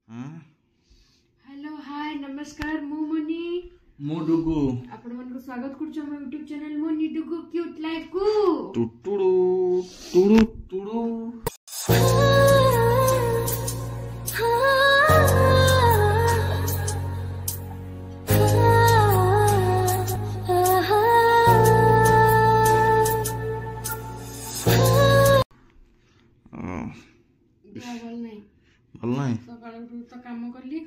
Hello hi नमस्कार मु मुनि मु डुगु आपण मन को स्वागत करछु हम YouTube चैनल मुनि डुगु क्यूट लाइफ को टुटुडु टुडु टुडु भल नहीं सकाळ तो काम करली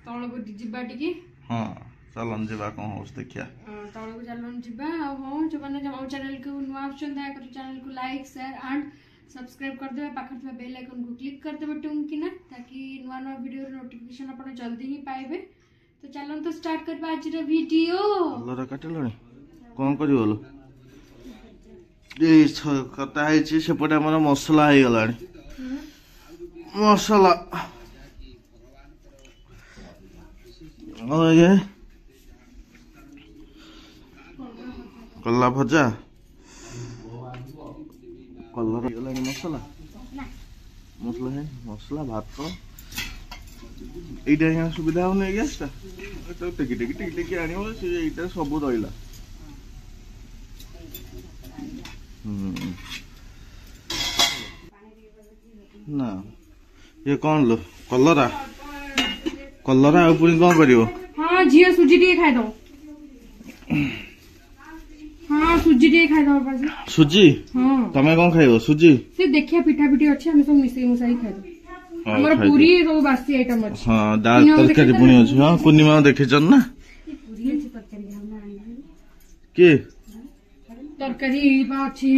तळ को जिबा टिकी हां चलन जिबा कोन होस देखिया तळ को चलन जिबा हो जो माने हम चैनल को नुआ ऑप्शन दया कर चैनल को लाइक शेयर एंड सब्सक्राइब कर देबे पाखर में बेल आइकन को क्लिक कर देबे टुंकिना ताकि नुआ नुआ वीडियो नोटिफिकेशन अपन जल्दी ही पाइबे। तो चलन तो स्टार्ट करबा आज रे वीडियो लरा काटलणी कोन करियो लो ए कटा है सेपटे हमर मसला है गलानी मसला ये कल्ला भजा कलर गलानी मसला मसला है मसला भात एटा सुविधा होने गैस टेकी टेकी टेकी टेकी आनिबो से एटा सब रहिला ना ये कौन लो कलरा कलरा ऊपर कौन करियो हां जिया सुजी टे खाइ दो हां सुजी टे खाइ दो पास सुजी हां तमे कौन खाइबो सुजी से देखिया पिठा पिठी अछि हम सब मिसई मुसाई खाइ दो हमर पूरी सब बासी आइटम अछि हां दाल तरकारी पुनी अछि हां पूर्णिमा देखिचन ना पूरी अछि तरकारी हमरा के तरकारी बा अछि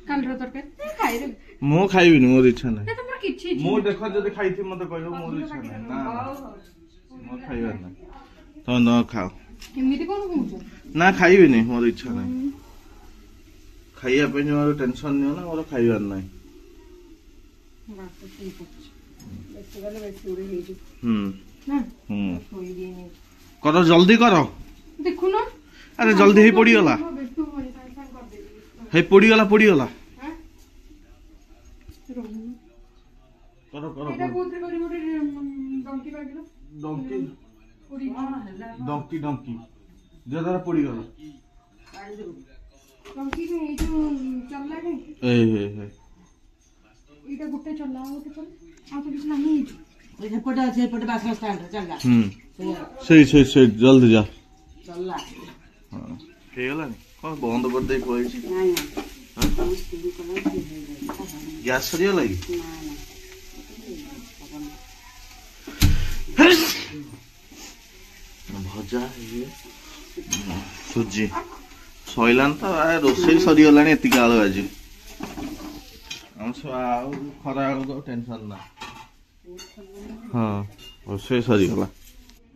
कालर तरकारी खाइ रे मो खाइबिनी मोर इच्छा नै तमर किछि मो देखो जदि खाइथि मते कहलो मोर इच्छा नै ना मो खाइबा नै तो न खाओ केमिति कोन कहू ना खाइबिनी मोर इच्छा नै खाइया पे मोर टेंशन नै ना मोर खाइबा नै बात तो सही पछ बेस गले बेस उड़ी ले जो ना कोई दे नै करो जल्दी करो देखु ना अरे जल्दी ही पड़ी गला हे पड़ी गला करो करो एटा कोथरे करी मोटे डंकी बागिलो डंकी डंकी डंकी जरा पड़ी गला डंकी के ए जो चलला के ए हे हे एटा गुटे चलला गुटे चल आ तो किछ नहीं ओइ सेपटे আছে এপটে বাস স্ট্যান্ড চললা সেই जल्दी जा চললা हां के गला नि कोन बंद कर दे कोइ छी না না गैस सरिया लगी भजा ये सुजी सइलान तो रोसई सरीगला एति आलो आज हम खरा को टेंशन ना हाँ रोसई सरीगला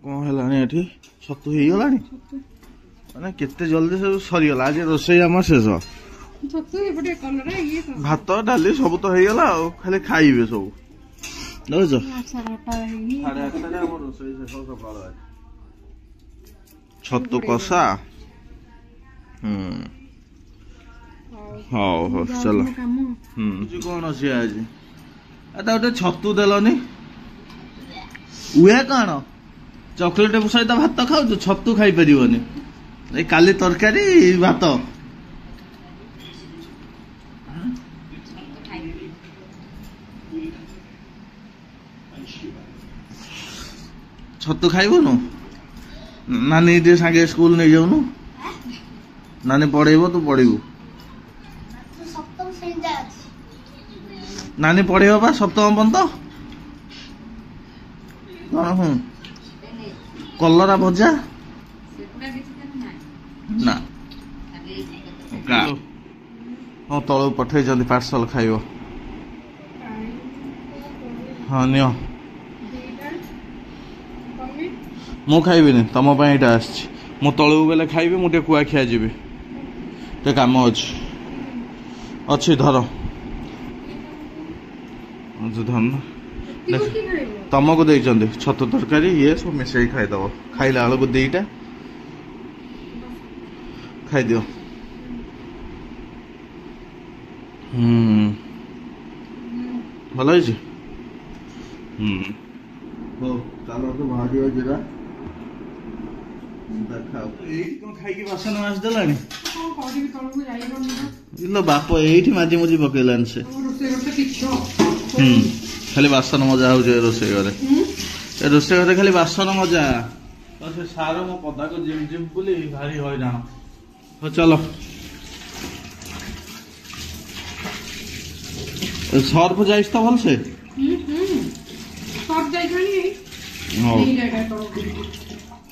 कौन है एठी छतु हो गलानी माने केते जल्दी सब सरीगला आज रोसई आम शेष छतु एपटे कलर ये भात डाली सब तो हो गला खाली खाइबे सब बुझ छतु कषा हाँ हाँ चलो कौन अच्छी आज गोटे छतु देलनी उहे कौन चॉकलेट सहित भात खाऊ छतु खाई पारनी काली तरकारी भात छतु खाइबनु नानी टे सागे स्कूल नहीं जाऊनु नानी पढ़ेबो तू पढ़ेबू नानी पढ़ेबो बा सप्तम पर्यंत कौन कलरा भजा ना हाँ तल पठे पार्सल खाइब हाँ नियो मु खाइबिनी तुम यहाँ मु तलू गले खाइबी मुझे कुआखिया जी टे कम अच्छी धर धन तुमको देखते छतु तरकारी ये सब मिसई खाईदब खाइला बेलू दीटा खाईदि भल ହଉ ଚାଲନ୍ତୁ ବାହାରିବ ଯିବା ଦେଖାଉ ଏଇଠି କଣ ଖାଇକି ବାସନ ମାଜି ଦେଲାଣି କଣ କରିବି ତଳକୁ ଯାଇପାରୁନି ତ। ଇଲୋ ବାପ ଏଇଠି ମାଜି ମୁଜି ପକେଇଲାଣି ସେ ରୋଷେଇ ଘରଟା କିଛି ଖାଲି ବାସନ ମଜା ହଉଛି ଏ ରୋଷେଇ ଘରେ ଏ ରୋଷେଇ ଘରେ ଖାଲି ବାସନ ମଜା ସେ ସାର ମୋ ପଦାକୁ ଜିମ୍ ଜିମ୍ ବୋଲି ଭାରି ହଇରାଣ ହଉ ଚାଲ ସର୍ଫ ଯାଇଛି ତ ଭଲସେ ସର୍ଫ ଯାଇଥାଣି ହଉ ଏଇ ଜାଗା ତଳକୁ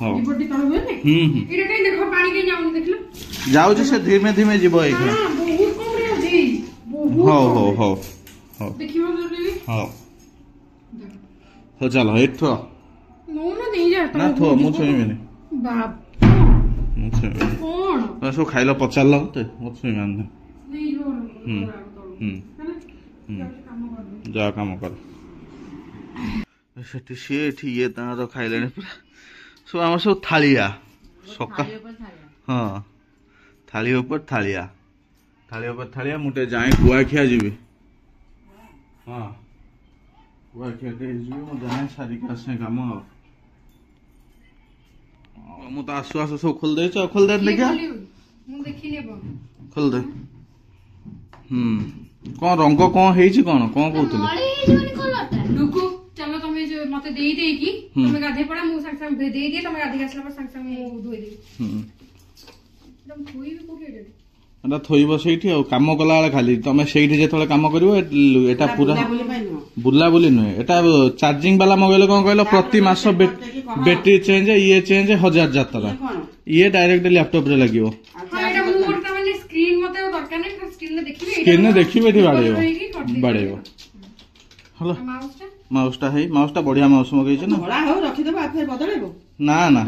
ହଉ ଏପଟେ ତଳ ହୁଏନି ଏଇଟା କାଇଁ ଦେଖ ପାଣି କାଇଁ ଯାଉନି ଦେଖିଲ ଯାଉଛି ସେ ଧୀମେ ଧୀମେ ଯିବ ଏଇଖିଣା ବହୁତ କମ ଯାଉଛି ବହୁତ ହଉ ହଉ ହଉ ହଉ ଦେଖିବ ଜଲ୍ଦି ହଉ ହଉ ଚାଲ ଏଠୁ ନଉନା ନେଇଯା ନା ଥୁଅ ମୁଁ ଛୁଇଁବିନି ବାପ ମୁଁ ଛୁଇଁବିନି କଣ ତମେ ସବୁ ଖାଇଲ ପଚାରିଲ ମତେ ମୁଁ ଛୁଇଁବିନି ଯାଅ କାମ କର ସେଠି ସିଏ ଏଠି ଇଏ ତାଙ୍କର ଖାଇଲେଣି ପୁରା ସବୁ ଆମର ସବୁ ଥାଳିଆ ସକାଳ ହଁ ଥାଳି ଉପରେ ଥାଳିଆ ମୁଁ ଟିକେ ଯାଏ କୁଆଖିଆ ଯିବି ହଁ କୁଆଖିଆ ଟିକେ ଯିବି ମୁଁ ଯାଏ ସାରିକି ଆସେ କାମ ଆଉ ମୁଁ ତ ଆସୁ ଆସୁ ସବୁ ଖୋଲିଦେଇଛ ଆଉ ଖୋଲିଦେବି ଦେଖିଆ ମୁଁ ଦେଖିନି ଖୋଲିଦେ କଣ ରଙ୍ଗ କଣ ହେଇଛି କଣ କହୁଥିଲେ ଲୁକୁ ଚାଲ ତମେ ମତେ ଦେଇକି ତମେ ଗାଧେଇ ପଡା ମୁଁ ସାଙ୍ଗେ ସାଙ୍ଗେ ଦେଇଦିଏ ତମେ ଗାଧେଇ ଆସିଲା ପରେ ସାଙ୍ଗେ ସାଙ୍ଗେ ମୁଁ ଧୋଇଦେବି ଥୋଇବି କୋଉଠି ଏଟା ଥୋଇବ ସେଇଠି ଆଉ କାମ କଲା ବେଳେ ଖାଲି ତମେ ସେଇଠି ଯେତେବେଳେ କାମ କରିବ ଏଟା ପୁରା ବୁଲାବୁଲି ନୁହେଁ ଏଟା ଚାର୍ଜିଂ ବାଲା ମଗେଇଲେ କଣ କହିଲ ପ୍ରତି ମାସ ବ୍ୟାଟେରୀ ଚେଞ୍ଜ ଇଏ ଚେଞ୍ଜ 1000 ଯାତ୍ରା ଇଏ ଡାଇରେକ୍ଟ ଲ୍ୟାପଟପ ରେ ଲାଗିବ ସ୍କ୍ରିନରେ ଦେଖିବେ ଏଠି ବାଡେଇବ ହେଲା ମାଉସ ଟା ବଢିଆ ମାଉସ ମଗେଇଛ ନା ନା ନା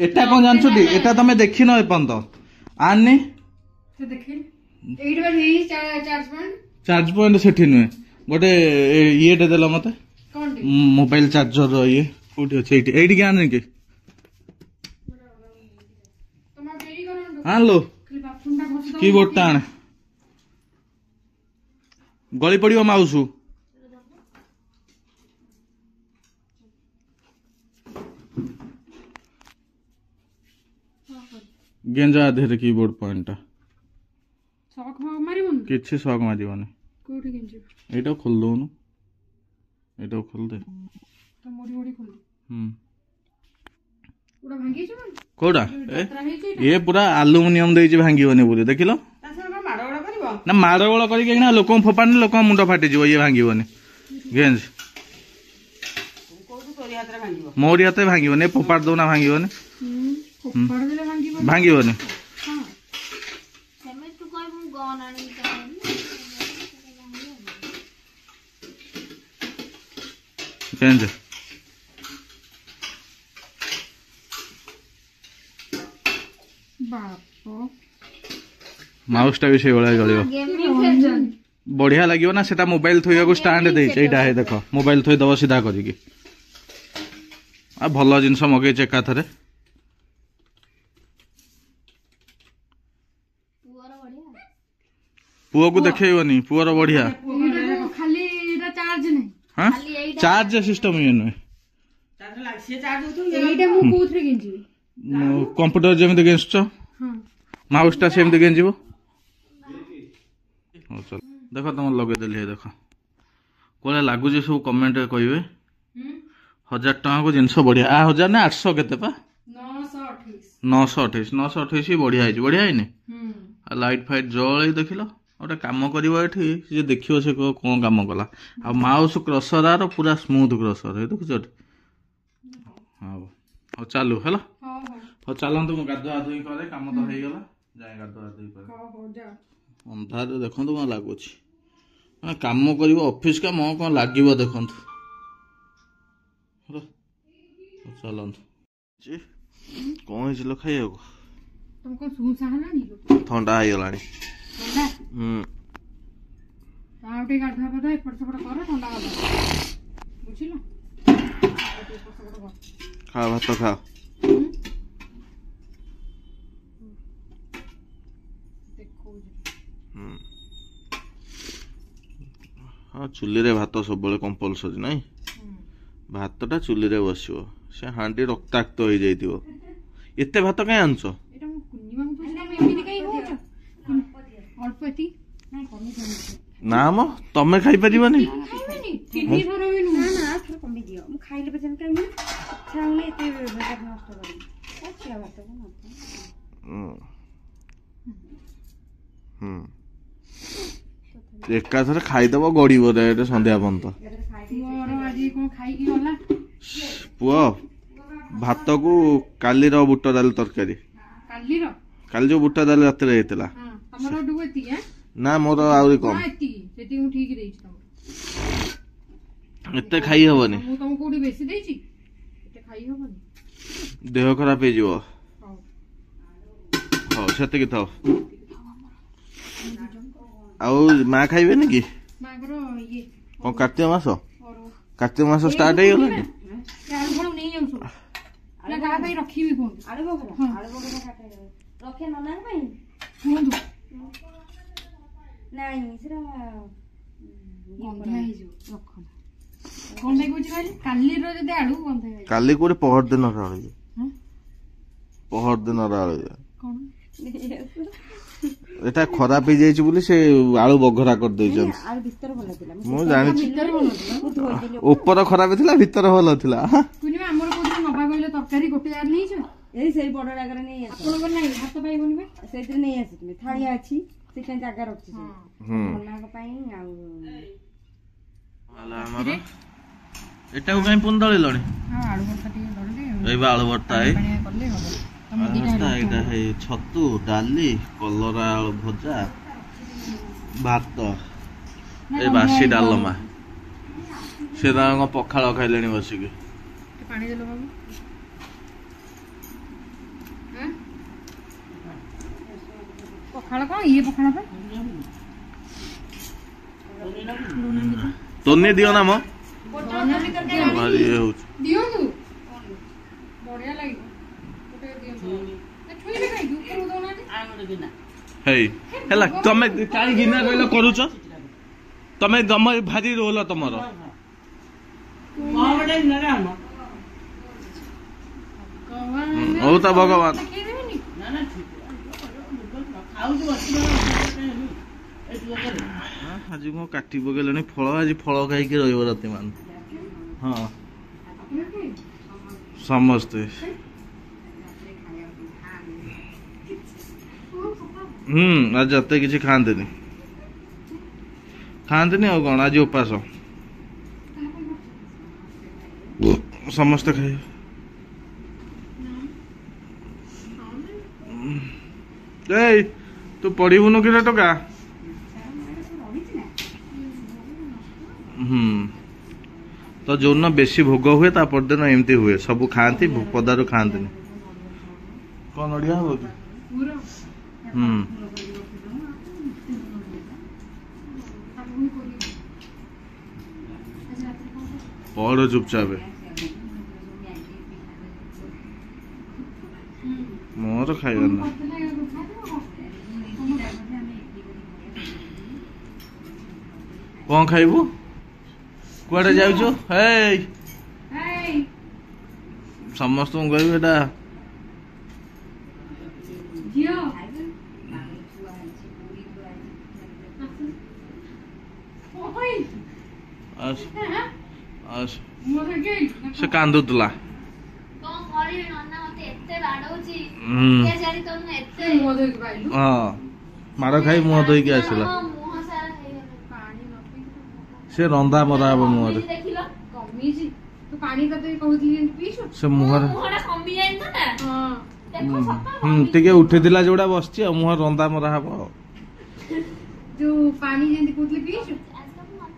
ଏଟା କଣ ଜାଣିଛନ୍ତି ଏଟା ତମେ ଦେଖିନ ଏପର୍ଯ୍ୟନ୍ତ ଆନି ଚାର୍ଜ ପଏଣ୍ଟ ସେଠି ନୁହେଁ ଗୋଟେ ଇଏଟେ ଦେଲ ମତେ ମୋବାଇଲ ଚାର୍ଜର ଇଏ କୋଉଠି ଅଛି ଏଇଠିକି ଆନେ କି ଆଣିଲୁ କିବୋର୍ଡ ଟା ଆଣେ ଗଳି ପଡିବ ମାଉସ ଗେଞ୍ଜା ଦେହରେ କିବୋର୍ଡ ପଏଣ୍ଟ ଟା କିଛି ଶକ୍ ମାରିବନି ଏଇଟାକୁ ଖୋଲି ଦଉନୁ ଏଇଟାକୁ ଖୋଲିଦେ କୋଉଟା ଇଏ ପୁରା ଆଲୁମିନିୟମ ଦେଇଛି ଭାଙ୍ଗିବନି ବୋଲି ଦେଖିଲ ନା ମାଡ଼ ଗୋଳ କରିକି ଲୋକଙ୍କୁ ଫୋପାଡ଼ିଲେ ଲୋକଙ୍କ ମୁଣ୍ଡ ଫାଟିଯିବ ଇଏ ଭାଙ୍ଗିବନି ଗେଞ୍ଜ ମୋରି ହାତରେ ଭାଙ୍ଗିବନି ଫୋପାଡ଼ି ଦଉନା ଭାଙ୍ଗିବନି ଭାଙ୍ଗିବନି ଗେଞ୍ଜ ମାଉସ ଟା ବି ସେଇଭଳିଆ ଜଳିବ ବଢିଆ ଲାଗିବ ନା ସେଟା ମୋବାଇଲ ଥୋଇବାକୁ ଷ୍ଟାଣ୍ଡ ଦେଇଛି ଏଇଟା ଦେଖ ମୋବାଇଲ ଥୋଇଦବ ସିଧା କରିକି ଆଉ ଭଲ ଜିନିଷ ମଗେଇଛି ଏକାଥରେ ପୁଅକୁ ଦେଖେଇବନି ପୁଅର ବଢିଆ ଚାର୍ଜ ସିଷ୍ଟମ ଇଏ ନୁହେଁ କମ୍ପ୍ୟୁଟର ଯେମିତି ଗେଞ୍ଚୁଛ ମାଉସ ଟା ସେମିତି ଗେଞ୍ଜିବ ଦେଖ ତମର ଲଗେଇଦେଲି ଦେଖ କୋଉଟା ଲାଗୁଛି ସବୁ କମେଣ୍ଟରେ କହିବେ 1000 ଟଙ୍କାକୁ ଜିନିଷ ବଢିଆ 1000 ନା 800 କେତେ ପା 928 ବଢିଆ ହେଇଛି ବଢିଆ ହେଇନି ଆଉ ଲାଇଟ୍ ଫାଇଟ୍ ଜଳେଇ ଦେଖିଲ ଗୋଟେ କାମ କରିବ ଏଠି ଯେ ଦେଖିବ ସେ କଣ କାମ କଲା ଆଉ ମାଉସ କ୍ରସର ପୁରା ସ୍ମୁଥ କ୍ରସର ଦେଖୁଛ ହଉ ହଉ ଚାଲୁ ହେଲା ହଉ ଚାଲନ୍ତୁ ମୁଁ ଗାଧୁଆ ଧୋଇ କରେ କାମ ତ ହେଇଗଲା ଯାଏ ଗାଧୁଆ ଧୋଇ କରେ ଅନ୍ଧାରରେ ଦେଖନ୍ତୁ କଣ ଲାଗୁଛି କାମ କରିବ ଅଫିସ କାମ କଣ ଲାଗିବ ଦେଖନ୍ତୁ ହେଲା ଚାଲନ୍ତୁ କଣ ହେଇଛି ଲୋ ଖାଇବାକୁ ଥଣ୍ଡା ହେଇଗଲାଣି ଗାଧୁଆ ପାଧୁଆ ଏପଟ ସେପଟ କର ଥଣ୍ଡା ହବ ବୁଝିଲ ଖାଅ ଭାତ ଖାଅ चुली रे भात सब कंपलसरी नाई भातटा चुली रे बसिबो से हांडी रक्ताक्त हो जाइतिबो एते भात काई आनछ एटा मु कुनिमा मु पूछला मैं एमिति काई होछ अल्प एति नाही कमी कमी ना म तमे खाइ परिबनी खाइबनी तिनी थरो बिनु ना ना थोड़ा कमी दियो मु खाइले बजन काई नि छाउले एते भात नष्ट करी अच्छा भात को एकाथरे खाइदब गड़ीब रे संध्या पर्यंत मोर आज कोन खाइ की होला पुओ भात को कालीर बुट डाल तरकारी कालीर काली जो बुट डाल रात रे हेतला हां हमरो डुबेती है ना मोर आउरी कम एति सेति मु ठीक देइछ तम एते खाइ हबनी मु तम कोडी बेसी देइछि एते खाइ हबनी देह खराब हे जिवो हां हां सेते की थाओ आउ मा खाइबे नि की मागरो ये ओ कार्तिक मास और कार्तिक मास स्टार्ट हे गेला नि यार भलो नहीं जाउसु ना गा भाई रखीबी कोन आलू बगरा काटे रखे नना भाई कोंदु नहीं सेरा गंधा हे जो रखन कोन भाई कुछ कहली काली रो जदे आलू गंधा हे काली कोरे पहर दिन राळे हां पहर दिन राळे कोन एटा खराब हे जाइछ बोली से आलू बघरा कर दैछन आलू भीतर भला दिला मु जानि भीतर बोलला मु धोई देली ऊपर खराब थिला भीतर भलो थिला कुनिमा हमर कोन नबा कहले तरकारी गोटे यार नहीं छ एई सेई बड़ डागरे नै आस आपन को नहीं हाथ पाइबोनी बे सेतिर नै आसी तुम थाळिया अछि सेकन जागा रखछि मना को पई आ वाला हमर एटा को काई पुन दळिलणी हां आलू भरता टिके दड़ दे एबा आलू भरता है पानी करले हो हम एटा है छतु डाली कलरा आलू भजा भात ए बासी डालमा से दांग पखाळ खाइलेनी बसिके पानी देलो बाबू हैं पखाळ को ये पखाळ पे तोने दियो ना म दोना निकल के भारी हे हो दियो तू बढ़िया लागियो गोटे दियो ए छुई ले काई ऊपर दोना दे हे हेला तमे काई गिना कहलो करूछ तमे दम भारी रोल तमरो मावडे नरा न भगवान ओ त भगवान के देबेनी ना ना ठीक खाउ जो बसी आज को काटी पकेलनी फल आज फल खाई के रहिबो राति मान हां समझते आज जते किसी खाते आ कौन आज उपास समस्ते खाए तू पढ़ुन कि टका तो जो दिन बेसी भोग हुए ता परदिन एमती हुए सब खाती पदारू खाती कौन नड़िया हम कि पढ़ चुपचाप मोर खाइबा ना कौन खाइबू कुआडे जाउछो हे समस्त कहबे एटा जियो ओइ आस आस मोर के से कांदुतला कौन करी नन्ना मते एते बाडौची के जारी तो एते मोर के बाइलु हां मार खाई मुह धोई के आसिला मुह सारा हे पानी न पी से रंदा मरा अब मुह देखिलो कमी जी तू पानी तो कहती पीछो से मुहर मुहरा कमी जाई ना हां देखो सफा टिके उठिथिला जोडा बसची मुह रंदा मरा हबो जो पानी जेंती कहती पीछो आज तो मत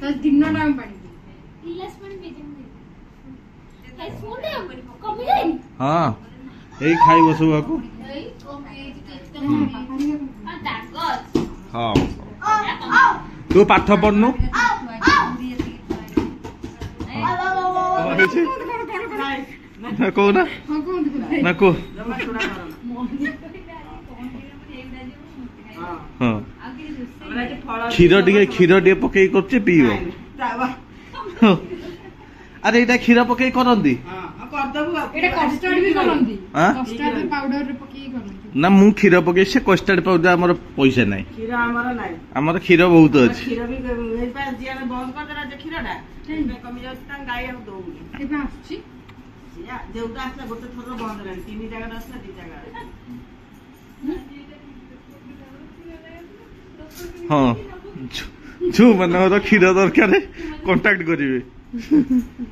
तो दिन टाइम पानी गिलास पानी भेजम दे हे सुन दे कमी जाई हां एई खाई बसबाको ए कमी जाई आ दागत हां तू पाठ पढनु ना को ना हां कौन ना को हां ଆମର ଏଠି ଫଳ କ୍ଷୀର ଟିକେ ପକେଇ କରୁଛି ପିଇବ। ଆରେ ଏଇଟା କ୍ଷୀର ପକେଇ କରନ୍ତି? କରିଦବୁ ଏଟା କଷ୍ଟର୍ଡ ବି କରନ୍ତି, ଆଁ? କଷ୍ଟର୍ଡ ପାଉଡର ରେ ପକେଇ କରନ୍ତି। ନା ମୁଁ କ୍ଷୀର ପକେଇ, ସେ କଷ୍ଟାର୍ଡ ପାଉଡର ଆମର ପଇସା ନାହିଁ, କ୍ଷୀର ଆମର ନାହିଁ। ଆମର କ୍ଷୀର ବହୁତ ଅଛି। କ୍ଷୀର ବି ଯିଆଡେ ବନ୍ଦ କରିଦେଲା ଯେ କ୍ଷୀରଟା କମି ଯାଉଛି, ତାଙ୍କ ଗାଈ ଆଉ ଦଉନି। ଏବେ ଆସୁଛି ଯୋଉଟା ଆସିଲା ଗୋଟେ ଥର ବନ୍ଦ ହେଲାଣି, 3 ଜାଗାରେ ଆସିଲା 2 ଜାଗାରେ। ହଁ ଯୋଉମାନଙ୍କର କ୍ଷୀର ଦରକାର କଣ୍ଟାକ୍ଟ କରିବେ,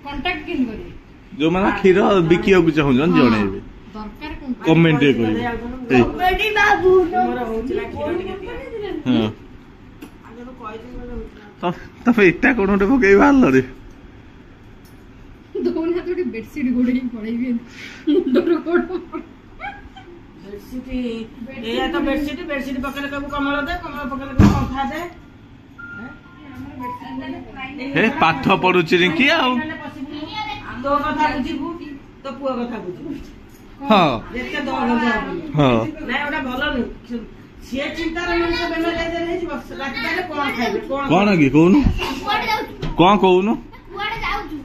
କଣ୍ଟାକ୍ଟ କେମିତି କରିବେ? ଯୋଉମାନେ କ୍ଷୀର ବିକିବାକୁ ଚାହୁଁଛନ୍ତି ଜଣେଇବେ, ଦରକାର କମେଣ୍ଟ ରେ କହିବେ। ମୋର ହଉଥିଲା କ୍ଷୀର ଟିକେ ଦିଅ। ହଁ ଆଗରୁ କହିଥିଲି ବୋଲେ ହଉଥିଲା। ତମେ ଏଟା କଣ ଗୋଟେ ପକେଇ ବାହାରିଲ ରେ? ଦଉନା ତ ଗୋଟେ ବେଡସିଟ୍ ଘୋଡେଇ ପଳେଇବି ମୁଣ୍ଡର ଗୋଡ। ବେଡସିଟ୍ ଏଇଆ ତ ବେଡସିଟ୍ ପକେଇଲେ କହିବୁ କମଳ ଦେ, କମଳ ପକେଇଲେ କହିବୁ କନ୍ଥା ଦେ। ଏ ପାଠ ପଢୁଛି ରିଙ୍କି ଆଉ। ତୋ କଥା ବୁଝିବୁ, ତୋ ପୁଅ କଥା ବୁଝିବୁ। ହଁ ଯେତେ ଦରଜ ହବନି। ହଁ ନାଇଁ ଓଟା ଭଲ ନୁହେଁ। ସିଏ ଚିନ୍ତାର ମଣିଷ ବେମାର ହେଇଯିବ। ରାତିରେ କଣ ଖାଇବେ? କଣ କି କହୁନୁ? କୁଆଡେ ଯାଉଛୁ? କଣ କହୁନୁ? କୁଆଡେ ଯାଉଛୁ?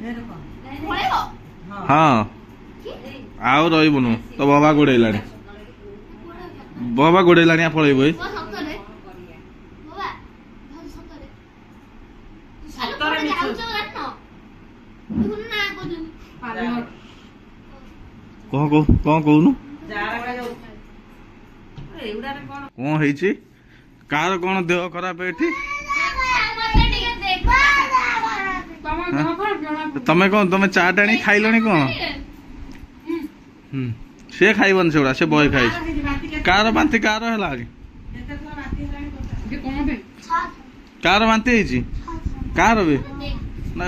ପଳେଇବ? ହଁ ଆଉ ରହିବୁନୁ, ତ ବାବା ଗୋଡେଇଲାଣି, ବାବା ଗୋଡେଇଲାଣି, ପଳେଇବୁ। ମୋ ସତରେ ବାବା ସତରେ ସତରେ କୁଆଡେ ମିଛ। ଯାଉଛ ଜାଣିନ? ଦେଖୁନୁ ନା କହୁଛନ୍ତି କଣ କହୁନୁ? ଯାହାର ବେଳେ ଯାଉଛି। ଏଇଗୁଡାରେ କଣ କଣ ହେଇଛି? କାହାର କଣ ଦେହ ଖରାପ ଏଠି? ମତେ ଟିକେ ଦେଖ। ତମ ଦେହ ଖରାପ ଜଣା ତମେ ଚା ଟାଣି ଖାଇଲଣି କଣ? ସେ ଖାଇବନି ସେଗୁଡା, ସେ ବହେ ଖାଇଛି। କାହାର ବାନ୍ତି କାହାର ହେଲା? ଯେତେ ଥର ରାତି ହେଲାଣି ଏବେ କଣ ପାଇଁ କାହାର ବାନ୍ତି ହେଇଛି? କାହାର ବି ନା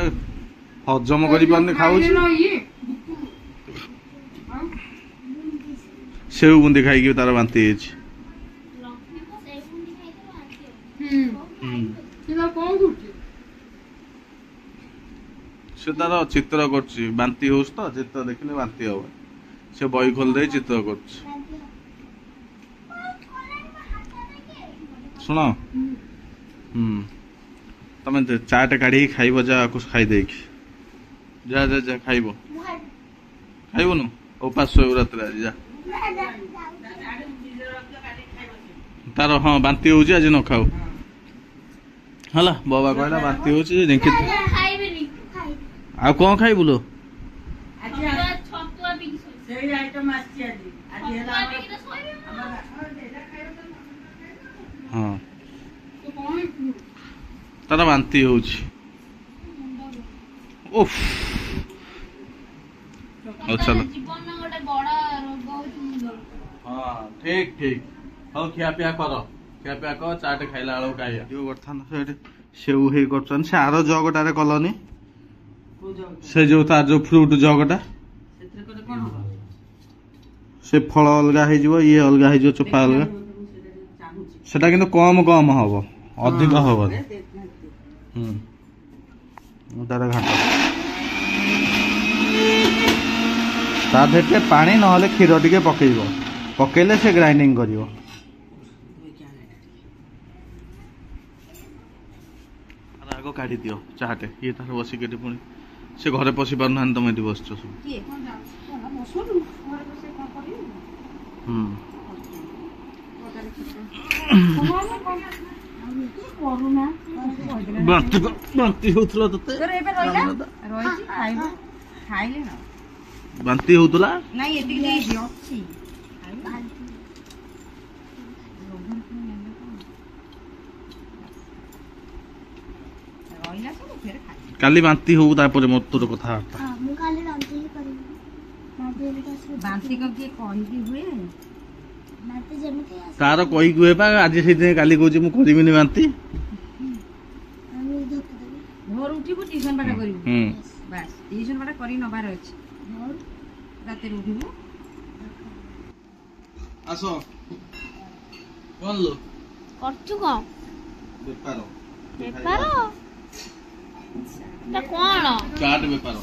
ହଜମ କରିପାରୁନି, ଖାଉଛି ଇଏ ସେଉ ବୁନ୍ଦି ଖାଇକି ତାର ବାନ୍ତି ହେଇଛି। କଣ କରୁଛି? ସେ ତାର ଚିତ୍ର କରୁଛି, ବାନ୍ତି ହଉଛି ତ, ଚିତ୍ର ଦେଖିଲେ ବାନ୍ତି ହବ, ସେ ବହି ଖୋଲି ଦେଇ ଚିତ୍ର କରୁଛି। ଶୁଣ, ତମେ ଚାଟ କାଢିକି ଖାଇବ, ଯା ଖାଇଦେଇକି ଯା ଖାଇବ। ଖାଇବୁନୁ? ଉପାସ ଶୋଇବୁ ରାତିରେ ଆଜି, ଯା। ତାର ହଁ ବାନ୍ତି ହଉଛି, ଆଜି ନ ଖାଉ ହେଲା। ବାବା କହିଲା ବାନ୍ତି ହଉଛି, ଖାଇବିନି। ଆଉ କଣ ଖାଇବୁ ଲୋ? ଛତୁଆ ପିଇକି ଶୋଇବି। ସେଇ ଆଇଟମ ଆସିଛି ଆଜି। ଆଜି ହେଲା ଛତୁଆ ପିଇକି ଶୋଇବି। ହଁ ତାର ବାନ୍ତି ହଉଛି। ଓଫ ହଉ ଚାଲ। ଜୀବନ ଗୋଟେ ବଡ ରୋଗ ହଉଛି ମୁଣ୍ଡ। ହଁ ଠିକ ହଉ ଖିଆପିଆ କର, ଚାଟ ଖାଇଲା ବେଳକୁ ଖାଇବା। ଯୋଉ କରିଥାନ୍ତ ସେଠି ସେଉ ହେଇ କରୁଛନ୍ତି, ସେ ଆର ଜଗଟାରେ କଲନି, ସେ ଯୋଉ ତାର ଯୋଉ ଫ୍ରୁଟ ଜଗଟା, ସେଥିରେ କଲେ କଣ ହବ? ସେ ଫଳ ଅଲଗା ହେଇଯିବ, ଇଏ ଅଲଗା ହେଇଯିବ, ଚୋପା ଅଲଗା। ସେଟା କିନ୍ତୁ କମ ହବ, ଅଧିକ ହବ। ତାର ଘାଟ ତା ଦେହରେ ପାଣି ନହେଲେ କ୍ଷୀର ଟିକେ ପକେଇବ, ପକେଇଲେ ସେ ଗ୍ରାଇଣ୍ଡିଙ୍ଗ କରିବ। ଆଗ କାଢି ଦିଅ ଚାହାଟେ, ଇଏ ତାର ବସିକି ଏଠି, ପୁଣି ସେ ଘରେ ପଶି ପାରୁନାହାନ୍ତି, ତମେ ଏଠି ବସିଛ ସବୁ। ବାନ୍ତି ହଉଥିଲା ତତେ? ବାନ୍ତି ହଉଥିଲା? ନାଇଁ ଏତିକି ଦେଇଛି ଅଛି। କାଲି ବାନ୍ତି ହଉ, ତାପରେ ମୋର ତୋର କଥାବାର୍ତ୍ତା। ବାନ୍ତି କିଏ କହିକି ହୁଏ? ତାର କହିକି ହୁଏ ପା, ଆଜି ସେଇଥିପାଇଁ କାଲି କହୁଛି ମୁଁ କରିବିନି ବାନ୍ତି। ଭୋର ଉଠିବୁ ଟିଉସନ ପାଠ କରିବୁ, ବାସ୍ ଟିଉସନ ପାଠ କରି ନବାର ଅଛି। ରାତିରେ ଉଠିବୁ। ଆସ କଣ लो କରୁଛୁ କଣ? ବେପାର ବେପାର? এটা କଣ? ଚାଟ ବେପାର।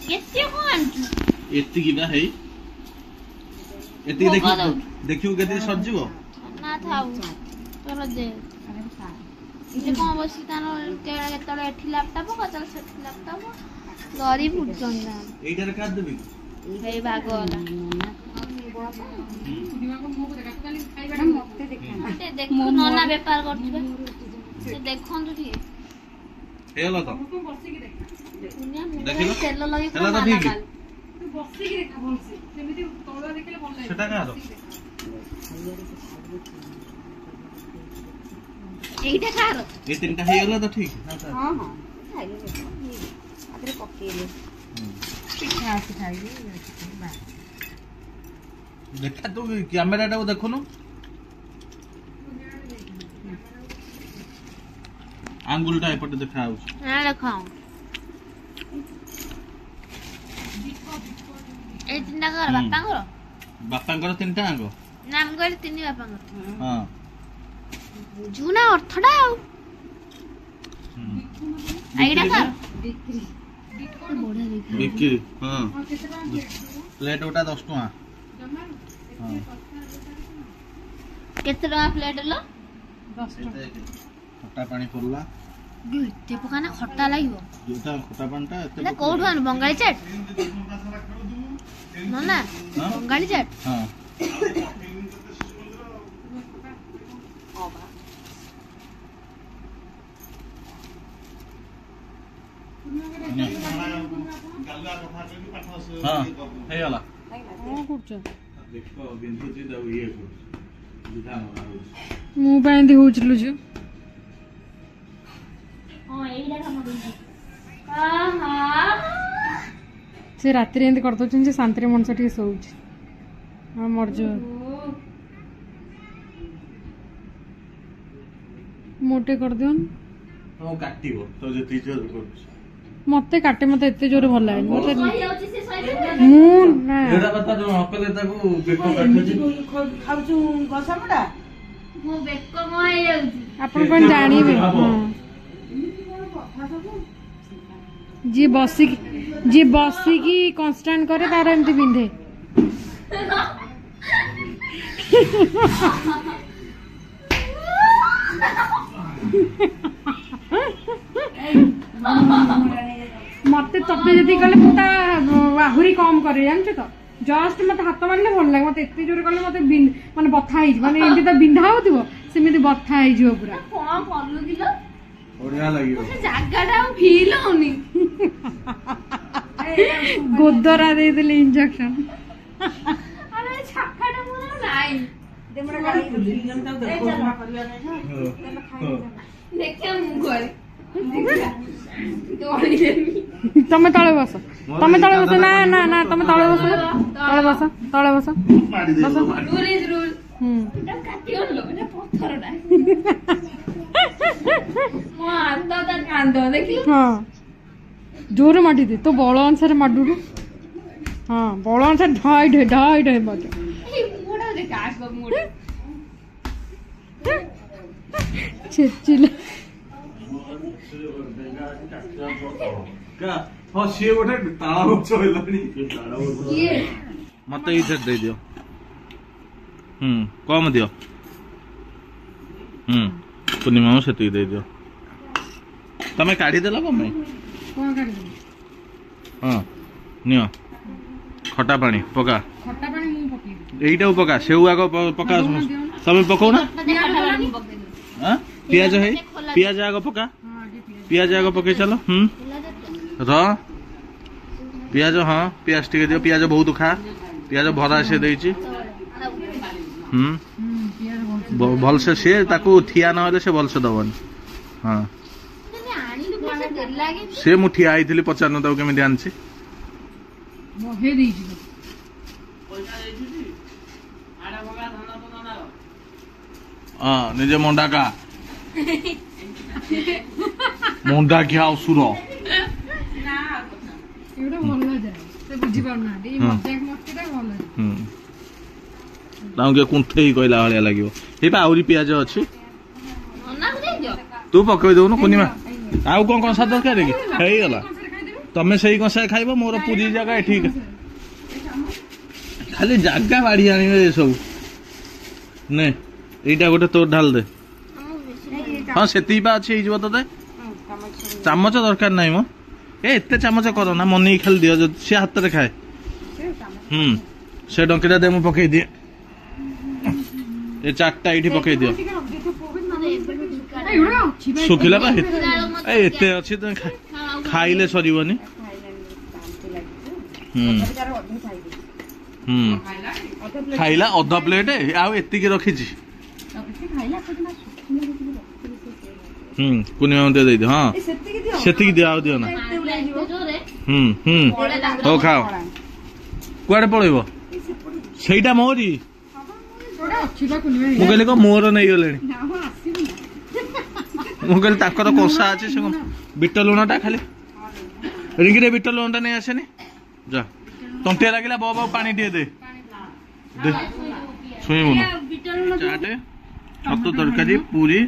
କେତେ କଣ ଆଣିଛୁ? ଏତିକି ନା ହେଇ ଏତିକି ଦେଖିବୁ କେତେ ସରିଯିବ? ନା ଥାଉ ତୋର ଦେ। ସେ କଣ ବସି ତାର କେତେବେଳେ ଏଠି ଲ୍ୟାପଟପ୍ କେତେବେଳେ ସେଠି ଲ୍ୟାପଟପ୍ ଗରି ଫୁଟୁଛନ୍ତି ନା এইটারে কাট দেবি ଏଇ ଭାଗ ଗଲା ଟିକେ ଦେଖୁ ନନା ବେପାର କରୁଥିବେ ସେ ଦେଖନ୍ତୁ ଟିକେ ହେଇଗଲା ତ ଦୁନିଆ ଦେଖିଲ? ମୁଣ୍ଡରେ ତେଲ ଲଗେଇ ହେଲା ତ ଠିକ? ସେଟା କାହାର ଏଇଟା କାହାର এই তিনটা ହେଇଗଲା ତ ଠିକ ନା କାହାର? ହଁ ହଁ ଖାଇଲେ ଆପରେ ପକେଇଲେ ପିଠା ଆସି ଖାଇଲେ ଦେଖା ତୁ କ୍ୟାମେରାଟାକୁ ଦେଖୁନୁ ଆଙ୍ଗୁଲଟା ଏପଟେ ଦେଖା ହଉଛି ନା ଦେଖାଉ ଏଇ ତିନିଟା ଘର ବାପାଙ୍କର ବାପାଙ୍କର ତିନିଟା ଆଙ୍ଗ ନା ମୁଁ କହିଲି ତିନି ବାପାଙ୍କର ହଁ ବୁଝୁ ନା ଅର୍ଥଟା ଆଉ ଏଇଟା କାହାର ବିକ୍ରି ହଁ ପ୍ଲେଟ ଗୋଟା 10 ଟଙ୍କା ହଁ କେତେ ଟଙ୍କା ପ୍ଲେଟ ଲ ଖଟା ପାଣି ପଡିଲା ଏତେ ପକାନା ଖଟା ଲାଗିବ ଯୋଉଟା ଖଟା ପାଣିଟା ଏତେ ଏଟା କୋଉଠୁ ଆଣୁ ବଙ୍ଗାଳୀ ଚାଟ ନା ହଁ? ବଙ୍ଗାଳୀ ଚାଟ ହଁ ହଁ ହେଇଗଲା ଦେଖ ବିନ୍ଧୁଛି ତାକୁ ଇଏ କରୁଛି ମୁଁ ପାଇଁ ଏମିତି ହଉଥିଲୁ ଝିଅ ହଁ ଏଇଟା କାମ ଦଉଛି ସେ ରାତିରେ ଏମିତି କରିଦେଉଛନ୍ତି ଯେ ଶାନ୍ତିରେ ମଣିଷ ଟିକେ ଶୋଉଛି ହଁ ମର୍ଜ ମୋଟେ କରିଦିଅନ୍ ତ କାଟିବ ତ ଯେତିକି ଜୋର କରୁଛି ମତେ କାଟେ ମତେ ଏତେ ଜୋରେ ଭଲ ଲାଗେନି ମତେ ସହିଯାଉଛି ସେ ସହିଯାଉଛି ମୁଁ ନା ଏଟା କଥା ଯୋଉ ହକଲେ ତାକୁ ବେକ କାଟୁଛି ଖାଉଛୁ ଗସାମଟା ମୋ ବେକ କଣ ହେଇଯାଉଛି ଆପଣ କଣ ଜାଣିବେ ହଁ ଯିଏ ବସିକି କନଷ୍ଟାଣ୍ଟ କରେ ତାର ଏମିତି ବିନ୍ଧେ मते तते जदि कले मुटा आहुरी कम करे जानछ तो जस्ट मते हाथ मारले भल लागे मते एते जोर कले मते माने बथा हिज माने एंती तो बिंधा होतिबो सेमिति बथा हिजो पूरा कौन कलु दिलो बढ़िया लागियो से जागाटा फील होनी गोदरा दे देले इंजेक्शन अरे छक्काटा मोर नाइ देखिए मु घरे तमे तळे बस ना ना ना तमे तळे बस तळे बस मारी दे रूल इज रूल এটা কাটি হলো এটা পথরটা মো আন্দা তা কান্দ দেখি हाँ जोर माटी दे तो बल अनुसार माडुडु हाँ बल अनुसार ढाई बाज এই মুড়া দে কাক মুড়া छेचिले हाँ सी गोटे ताला गछ हेलानी ये मते इधर दे दियो कम दियो पूर्णिमा से दे दियो तमे काढ़ी देला कमे कौन कर दे हाँ नियो खटा पानी पका खट्टा पानी मु पकी एइटा पका सेउ आग पका तमे पकाउ ना हां पियाज है पियाज आग पका पियाज आग पके चलो र पियाज हाँ पियाज टिके दियो पियाज बहुत खा पियाज भरा से देछि भल से सी ताकू ठिया न से भल से दबन हाँ से मु ठिया आइथिली पचारन ताकू केमि ध्यान छी बहे देई छी हां निजे मंडा का मंडा क्या असुर एवढं बोलला जाय ते बुझी पाउना ई मजाक मस्तीटा बोलला ताऊ के कुंथेई कहला हलिया लागियो हे पा आउरी पियाज अछि तू पकई दउनु पूर्णिमा आउ कोन कसा दरकार कि हेई गला तमे सही कसा खाइबो मोर पूरी जगह ठीक खाली जागा बाड़ी आनिबे सब ने एटा गोटे तोर ढाल दे हाँ से अच्छी तोते चामच दरकार नहीं मो एत चामच कर ना मन खाली दियो सी हाथ में खाए से डंकीटा दे मुझे पकई दिए ये 4टा ये पकई दियो शुखिला एत अच्छी तुम खाइले सरबनी खाइला अधा प्लेट आती रखी पूर्णिमा दे दे हाँ से दियो आउ दियो ना हो खाओ कुआड़े पलैब ସେଇଟା ମୋରି ମୁଁ କହିଲି କଣ ମୋର ନେଇଗଲେଣି ମୁଁ କହିଲି ତାଙ୍କର କଷା ଅଛି ସେ ବିଟ ଲୁଣଟା ଖାଲି ରିଙ୍ଗିରେ ବିଟ ଲୁଣଟା ନେଇ ଆସେନି ଯା ତଣ୍ଟିଆ ଲାଗିଲା ବାବା ପାଣି ଟିକେ ଦେ ଛୁଇଁବୁନୁ ଚାଟେ ଛତୁ ତରକାରୀ ପୁରୀ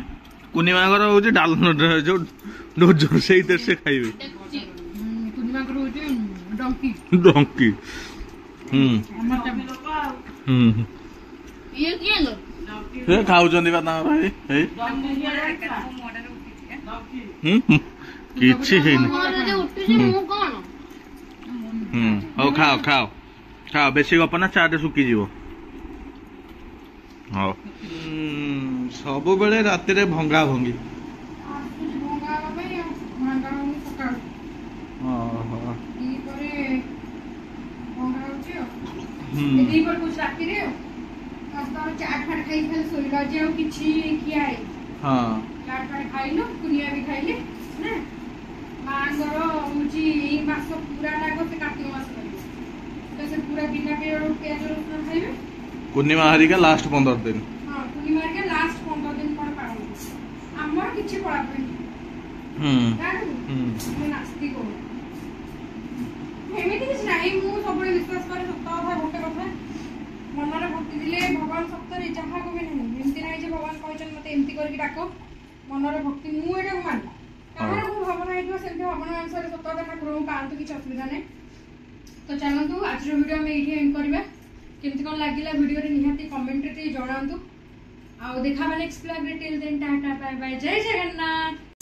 କୁନିମାଙ୍କର ହଉଛି ଡାଲମା ଯୋଉ ସେଇଥିରେ ସେ ଖାଇବେ ଡଙ୍କି ଖାଉଛନ୍ତି ବା ତାଙ୍କର କିଛି ହେଇନି ହଉ ଖାଅ ଖାଅ ଖାଅ ବେଶୀ ଗପ ନା ଚାଟେ ଶୁଖିଯିବ ହଉ ସବୁବେଳେ ରାତିରେ ଭଙ୍ଗା ଭଙ୍ଗି चाट फाट खाई शोला आज किसी खिया चाट फाट खाइल कुनिया भी खाइले ना मांगर मास पूरा टाक से कार्तिक मास तो से पूरा बिना प्याज रसुन खाइबे पूर्णिमा हरिका लास्ट 15 दिन हां पूर्णिमा हरिका लास्ट 15 दिन पर पाळन हमर किछि पड़ा पे मैं नास्ती को एमिति किछ नाही मु सबले विश्वास करे सत्ता कथा गोटे कथा मनरे भक्ति दिले भगवान सत्तरे जहा को भी नहीं एमती नाही जे भगवान कहचन मते एमती करके डाको मनरे भक्ति मु एटा मान काहर को भावना हेतु सेमती भावना अनुसार सत्ता कथा ठाकुर पांतु किछ असुविधा नै तो चलंतु आज रो वीडियो में एठी एंड करबा केमती कोन लागिला वीडियो रे निहाती कमेंट रे जणांतु आ देखा नेक्स्ट ब्लॉग रे till then tata bye bye जय जगन्नाथ।